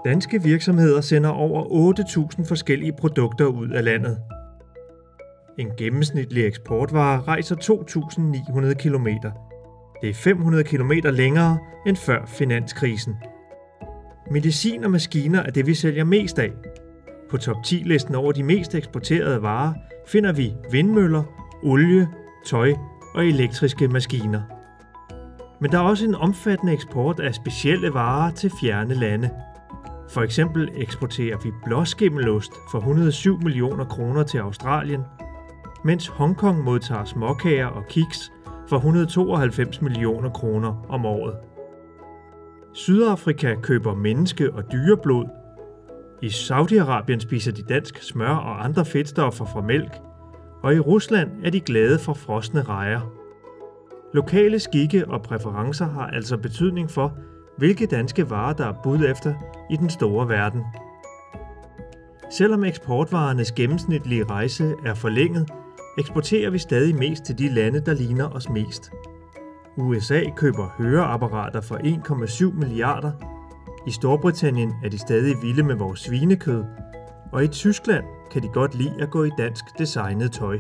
Danske virksomheder sender over 8.000 forskellige produkter ud af landet. En gennemsnitlig eksportvare rejser 2.900 km. Det er 500 km længere end før finanskrisen. Medicin og maskiner er det, vi sælger mest af. På top 10-listen over de mest eksporterede varer finder vi vindmøller, olie, tøj og elektriske maskiner. Men der er også en omfattende eksport af specielle varer til fjerne lande. For eksempel eksporterer vi blåskimmelost for 107 millioner kroner til Australien, mens Hongkong modtager småkager og kiks for 192 millioner kroner om året. Sydafrika køber menneske- og dyreblod. I Saudi-Arabien spiser de dansk smør og andre fedtstoffer fra mælk, og i Rusland er de glade for frosne rejer. Lokale skikke og præferencer har altså betydning for, hvilke danske varer der er bud efter i den store verden. Selvom eksportvarernes gennemsnitlige rejse er forlænget, eksporterer vi stadig mest til de lande, der ligner os mest. USA køber høreapparater for 1,7 milliarder. I Storbritannien er de stadig vilde med vores svinekød. Og i Tyskland kan de godt lide at gå i dansk designet tøj.